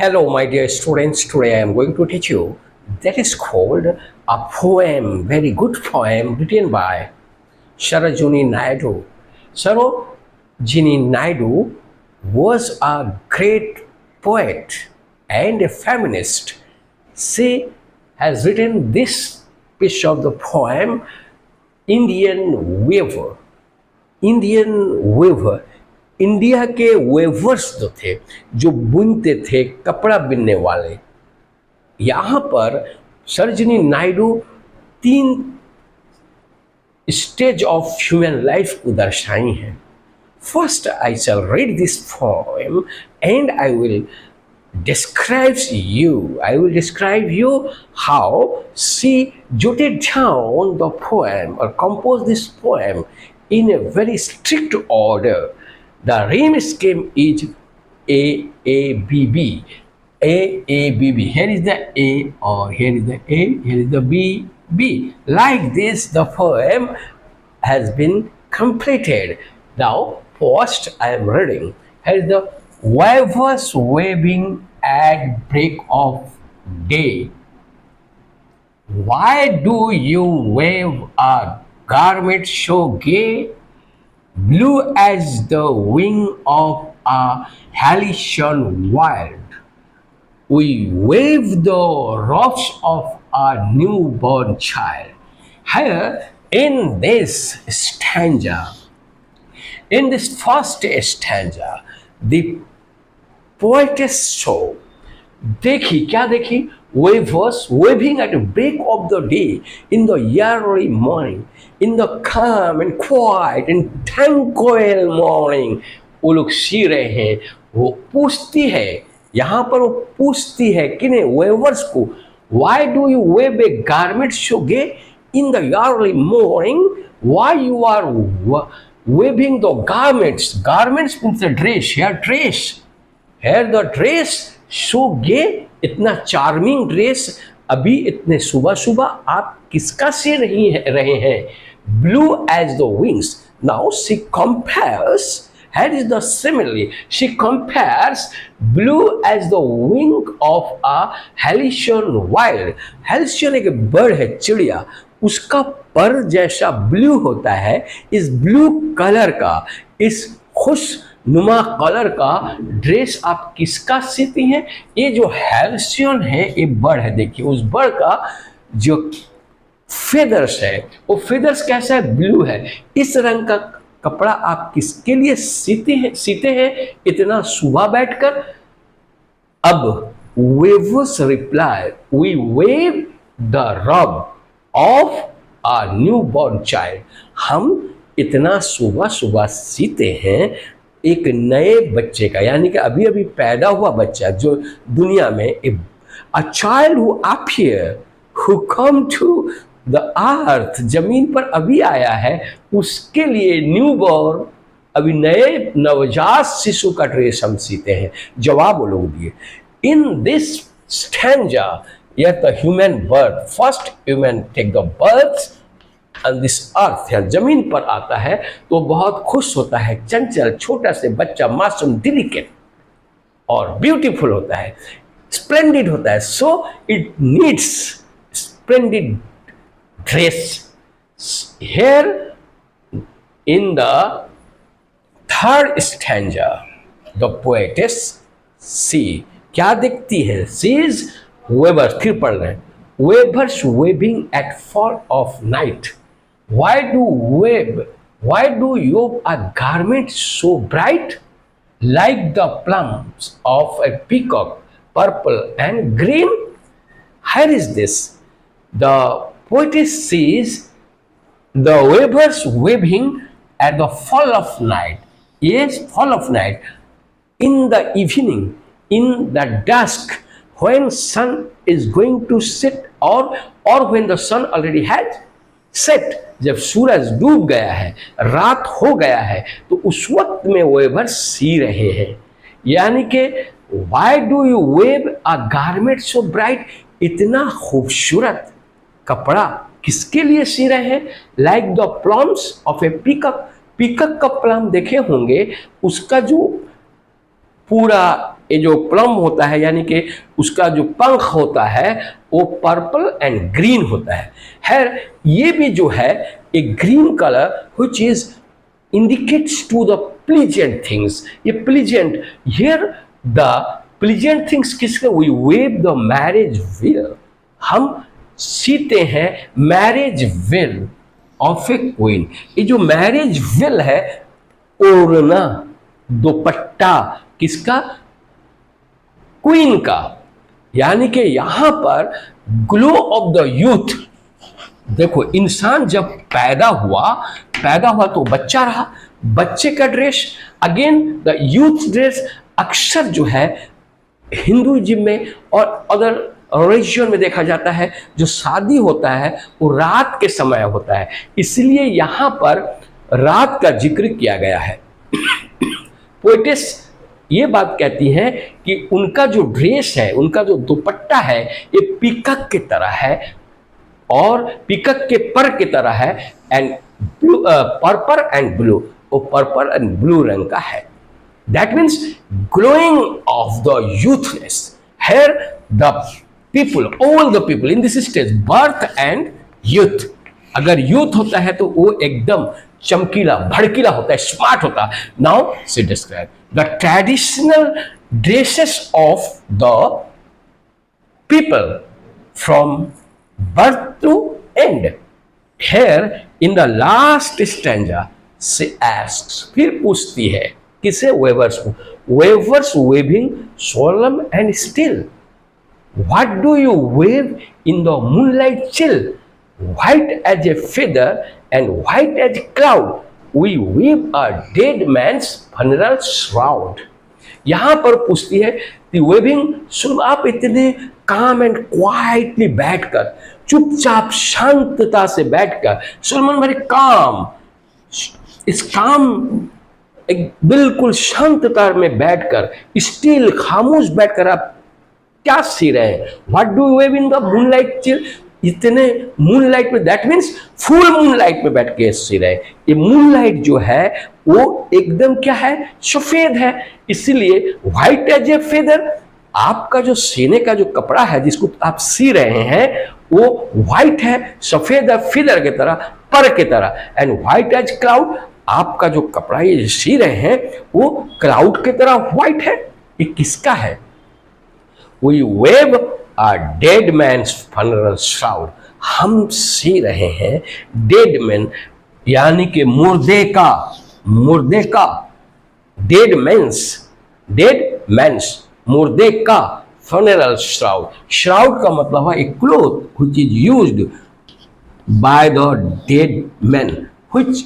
Hello, my dear students. Today I am going to teach you that is called a poem, very good poem written by Sarojini Naidu. Sarojini Naidu was a great poet and a feminist. She has written this piece of the poem, Indian Weaver. Indian weaver, India के weavers जो थे, जो बुनते थे, कपड़ा बुनने वाले। यहाँ पर Sarojini Naidu 3 stage of human life को दर्शाई हैं। First I shall read this poem and I will describe you how she jotted down the poem or composed this poem in a very strict order. The rhyme scheme is AABB. AABB. Here is the A, or here is the A, here is the B. Like this, the poem has been completed. Now, first I am reading. Here is the weavers weaving at break of day. Why do you wave a garment so gay, blue as the wing of a halcyon wild? We wave the robes of a newborn child. Here in this stanza, in this first stanza, the poetess saw, देखी, क्या देखी? Weavers waving at the break of the day, in the early morning, in the calm and quiet and tranquil morning. वो लोग सी रहे हैं। वो पूछती है, यहाँ पर वो पूछती है किन्हें? वेवर्स को। Why do you wave a garment so gay in the early morning? Why you are waving the garments? Garments means the dress. Here dress. Here the dress so gay, इतना चार्मिंग ड्रेस। अभी इतने सुबह सुबह आप किसका सी रहे हैं? Blue as the wings. Now she compares, here is the simile, she compares blue as the wing of a halcyon wild. halcyon एक बर्ड है, चिड़िया, उसका पर जैसा ब्लू होता है। इस ब्लू कलर का, इस खुश नुमा कलर का ड्रेस आप किसका सीती हैं? ये जो हैल्सियन है, ये बर्ड है। देखिए उस बर्ड का जो फेदर्स है, वो फेदर्स कैसा है? ब्लू है। इस रंग का कपड़ा आप किसके लिए सीते हैं इतना सुबह बैठकर? अब weavers reply, we wave the robe of a new born child. हम इतना सुबह सुबह सीते हैं एक नए बच्चे का, यानी कि अभी अभी पैदा हुआ बच्चा जो दुनिया में, a child who appear, who come to the earth, जमीन पर अभी आया है, उसके लिए न्यू बॉर्न, अभी नए नवजात शिशु का ड्रेस हम सीते हैं। जवाब वो लोग दिए। इन दिस स्टैंजा, यह the human birth, first human take the birth and this earth, या जमीन पर आता है तो बहुत खुश होता है, चंचल छोटा से बच्चा, मासूम, डिलिकेट और ब्यूटीफुल होता है, स्प्लेंडिड होता है। So it needs splendid dress. Here in the third stanza, the poetess see क्या देखती है? सी इज वेवर, फिर पढ़ रहे हैं, weavers weaving at fall of night. Why do you a garment so bright, like the plumes of a peacock, purple and green? Here is this. The poetess sees the weavers weaving at the fall of night. Yes, fall of night. In the evening, in the dusk, when sun is going to set, or when the sun already has set, जब सूरज डूब गया है, रात हो गया है, तो उस वक्त में वेवर सी रहे हैं। यानी कि why do you wave a garment so bright, इतना खूबसूरत कपड़ा किसके लिए सी रहे हैं? लाइक द प्लम्स ऑफ ए पीकक, पीकक का प्लम देखे होंगे, उसका जो पूरा ये जो प्लम होता है यानी कि उसका जो पंख होता है वो पर्पल एंड ग्रीन होता है। है ये भी जो है एक green colour which is indicates to the pleasant things. ये pleasant here the pleasant things किसके, we wave the marriage veil, हम सीते हैं marriage veil of a queen. ये जो मैरिज विल है ओढ़ना दुपट्टा किसका, क्वीन का, यानी कि यहां पर ग्लो ऑफ द यूथ। देखो इंसान जब पैदा हुआ तो बच्चा रहा, बच्चे का dress again the youth dress अक्सर जो है हिंदुइज्म में और अदर रिलीजन में देखा जाता है जो शादी होता है वो रात के समय होता है, इसलिए यहां पर रात का जिक्र किया गया है। पोएटिस ये बात कहती हैं कि उनका जो ड्रेस है, उनका जो दुपट्टा है ये पीकक की तरह है और पीकक के पर की तरह है एंड पर्पल एंड ब्लू, वो पर्पल एंड ब्लू रंग का है। That means glowing of the youthness. Here the people, all the people in this stage birth and youth, अगर यूथ होता है तो वो एकदम चमकीला भड़कीला होता है, स्मार्ट होता है। Now see describe the traditional dresses of the people from birth to end. Here in the last stanza she asks, फिर पूछती है किसे, weavers को, weavers weaving solemn and still, what do you wave in the moonlight chill, white as a feather and white as cloud, we weave a dead man's funeral shroud. यहां पर पूछती है कि वेविंग, सुन आप इतने काम एंड क्वाइटली बैठकर, चुपचाप शांतता से बैठकर, सुलमान भाई काम, इस काम एक बिल्कुल शांतता में बैठकर, स्टिल खामोश बैठकर आप क्या सी रहे हैं। What do you wave in the moonlight chill, इतने मूनलाइट में, दैट मीन्स फुल मूनलाइट में बैठ के सी रहे। ये मूनलाइट जो है वो एकदम क्या है, सफेद है, इसीलिए व्हाइट एज ए फेदर, आपका जो सीने का जो कपड़ा है जिसको आप सी रहे हैं वो व्हाइट है, सफेद है, फिदर की तरह, पर की तरह, एंड व्हाइट एज क्लाउड, आपका जो कपड़ा ये सी रहे हैं वो क्लाउड की तरह व्हाइट है। ये किसका है, we weave a dead man's funeral shroud, हम सी रहे हैं डेड मैन यानी कि मुर्दे का, मुर्दे का, डेड मैन्स मुर्दे का, फनरल श्राउड, श्राउड का मतलब है एक cloth which is used by the dead man which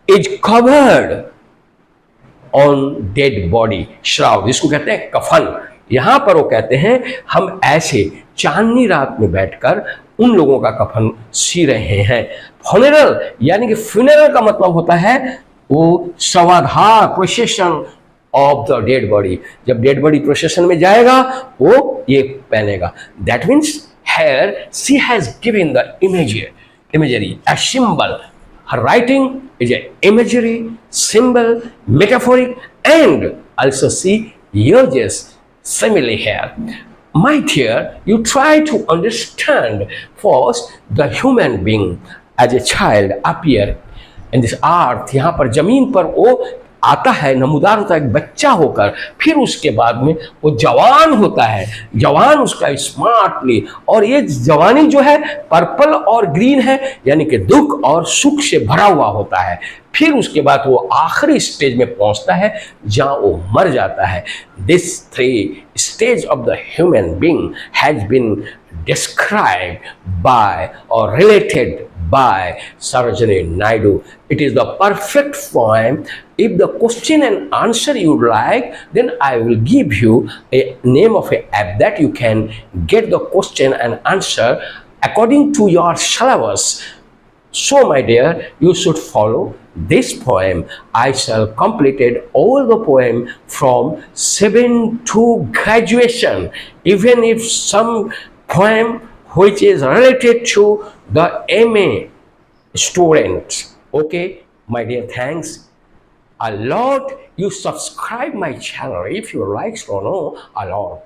is covered on dead body, shroud इसको कहते हैं कफन। यहां पर वो कहते हैं हम ऐसे चांदनी रात में बैठकर उन लोगों का कफन सी रहे हैं। फ्यूनरल यानी कि फ्यूनरल का मतलब होता है वो शवाधार, procession of the dead body, जब डेड बॉडी प्रोसेशन में जाएगा वो ये पहनेगा। That means here she has given the imagery, a symbol. Her writing is an imagery, symbol, metaphoric, and also she uses simile here. My dear, you try to understand first the human being as a child appear in this earth. यहाँ पर जमीन पर वो आता है, नमूदार होता है एक बच्चा होकर, फिर उसके बाद में वो जवान होता है, जवान उसका स्मार्टली, और ये जवानी जो है पर्पल और ग्रीन है यानी कि दुख और सुख से भरा हुआ होता है। फिर उसके बाद वो आखिरी स्टेज में पहुंचता है जहां वो मर जाता है। This 3 stage of the human being has been described by or related by Sarojini Naidu. It is the perfect poem. If the question and answer you like, then I will give you a name of a app that you can get the question and answer according to your syllabus. So my dear, you should follow this poem. I shall completed all the poem from 7 to graduation. Even if some poem which is related to the MA students. Okay, my dear, thanks. a lot. You subscribe my channel if you like to know a lot.